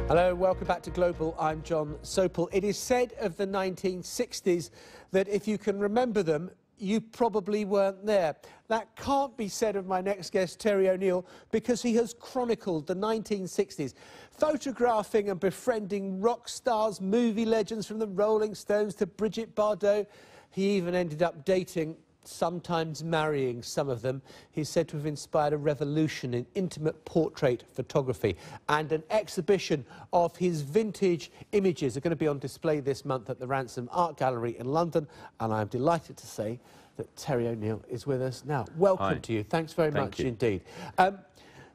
Hello, welcome back to Global. I'm John Sopel. It is said of the 1960s that if you can remember them, you probably weren't there. That can't be said of my next guest, Terry O'Neill, because he has chronicled the 1960s, photographing and befriending rock stars, movie legends from the Rolling Stones to Brigitte Bardot. He even ended up dating, sometimes marrying some of them. He's said to have inspired a revolution in intimate portrait photography, and an exhibition of his vintage images are going to be on display this month at the Ransom Art Gallery in London, and I'm delighted to say that Terry O'Neill is with us now. Welcome Hi. to you. Thanks very much you. indeed.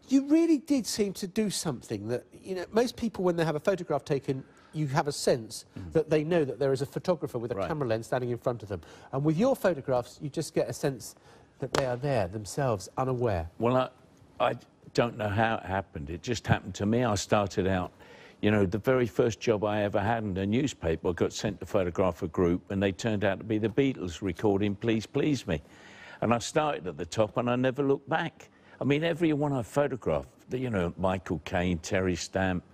You really did seem to do something that, you know, most people when they have a photograph taken, you have a sense that they know that there is a photographer with a camera lens standing in front of them. And with your photographs, you just get a sense that they are there themselves, unaware. Well, I don't know how it happened. It just happened to me. I started out, you know, the very first job I ever had in a newspaper, I got sent to photograph a group, and they turned out to be the Beatles recording Please Please Me. And I started at the top, and I never looked back. I mean, everyone I photographed, you know, Michael Caine, Terry Stamp,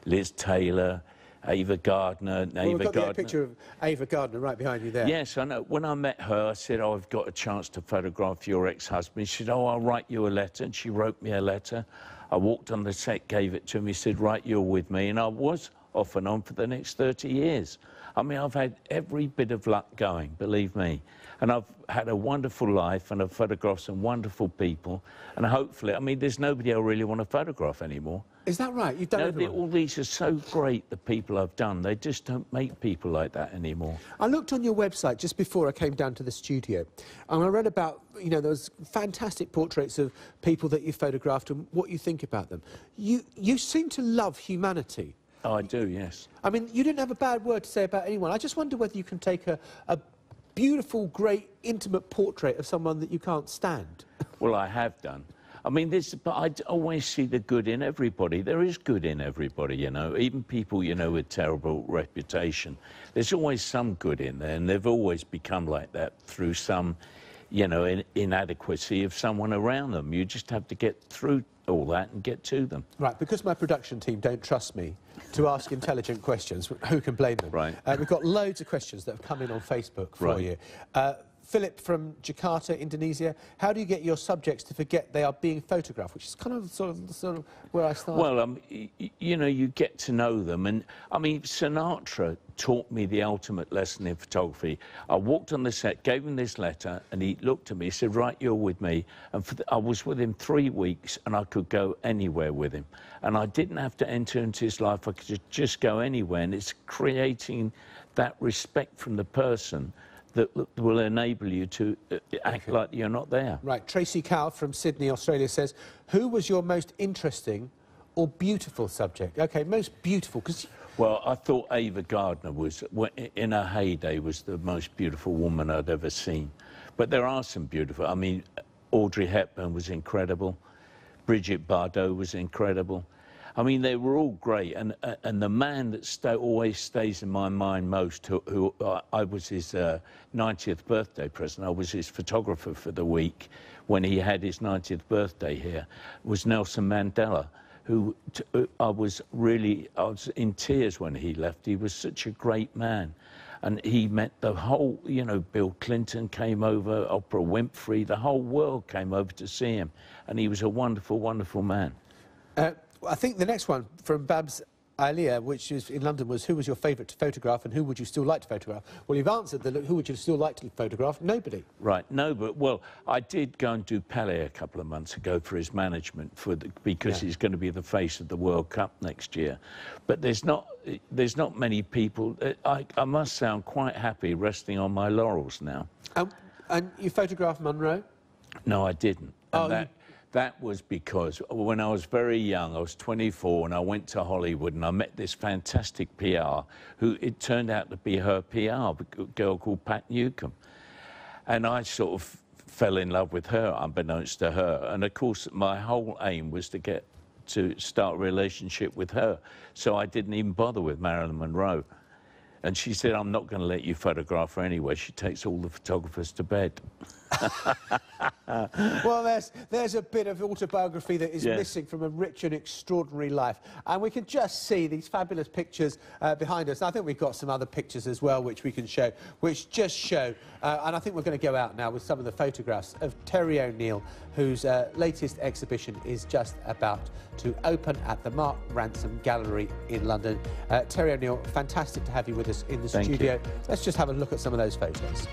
Liz Taylor, Ava Gardner. Well, we've got a picture of Ava Gardner right behind you there. Yes, I know. When I met her, I said, oh, I've got a chance to photograph your ex-husband. She said, oh, I'll write you a letter. And she wrote me a letter. I walked on the set, gave it to him. He said, right, you're with me. And I was off and on for the next 30 years. I mean, I've had every bit of luck going, believe me. And I've had a wonderful life, and I've photographed some wonderful people. And hopefully, I mean, there's nobody I really want to photograph anymore. Is that right? You've done everyone? All these are so great, the people I've done. They just don't make people like that anymore. I looked on your website just before I came down to the studio, and I read about, you know, those fantastic portraits of people that you photographed and what you think about them. You seem to love humanity. Oh, I do, yes. I mean, you didn't have a bad word to say about anyone. I just wonder whether you can take a beautiful, great, intimate portrait of someone that you can't stand. Well, I have done. I mean, but I always see the good in everybody. There is good in everybody, you know. Even people, you know, with terrible reputation. There's always some good in there, and they've always become like that through some, you know, inadequacy of someone around them. You just have to get through all that and get to them. Right, because my production team don't trust me to ask intelligent questions, who can blame them? Right. We've got loads of questions that have come in on Facebook for you. Philip from Jakarta, Indonesia. How do you get your subjects to forget they are being photographed? Which is kind of sort of where I started. Well, you know, you get to know them. And, I mean, Sinatra taught me the ultimate lesson in photography. I walked on the set, gave him this letter, and he looked at me, he said, right, you're with me. And I was with him 3 weeks, and I could go anywhere with him. And I didn't have to enter into his life. I could just go anywhere. And it's creating that respect from the person that will enable you to act like you're not there. Right. Tracy Cow from Sydney, Australia says, who was your most interesting or beautiful subject? OK, most beautiful, because... Well, I thought Ava Gardner was, in her heyday, was the most beautiful woman I'd ever seen. But there are some beautiful... I mean, Audrey Hepburn was incredible. Brigitte Bardot was incredible. I mean, they were all great, and the man that always stays in my mind most, who I was his 90th birthday present, I was his photographer for the week when he had his 90th birthday here, was Nelson Mandela, who I was in tears when he left. He was such a great man. And he met the whole, you know, Bill Clinton came over, Oprah Winfrey, the whole world came over to see him. And he was a wonderful, wonderful man. I think the next one from Babs Aliyah, which is in London, was who was your favourite to photograph and who would you still like to photograph? Well, you've answered the who would you still like to photograph? Nobody. Right, no, but, well, I did go and do Pelé a couple of months ago for his management, because he's going to be the face of the World Cup next year. But there's not many people. I must say I'm quite happy resting on my laurels now. And you photographed Monroe? No, I didn't. And that was because when I was very young, I was 24, and I went to Hollywood, and I met this fantastic PR, who it turned out to be her PR, a girl called Pat Newcomb. And I sort of fell in love with her, unbeknownst to her. And, of course, my whole aim was to start a relationship with her. So I didn't even bother with Marilyn Monroe. And she said, I'm not going to let you photograph her anyway. She takes all the photographers to bed. Well, there's a bit of autobiography that is missing from a rich and extraordinary life. And we can just see these fabulous pictures behind us. I think we've got some other pictures as well which we can show, which just show, and I think we're going to go out now with some of the photographs of Terry O'Neill, whose latest exhibition is just about to open at the Mark Ransom Gallery in London. Terry O'Neill, fantastic to have you with us in the studio. Let's just have a look at some of those photos.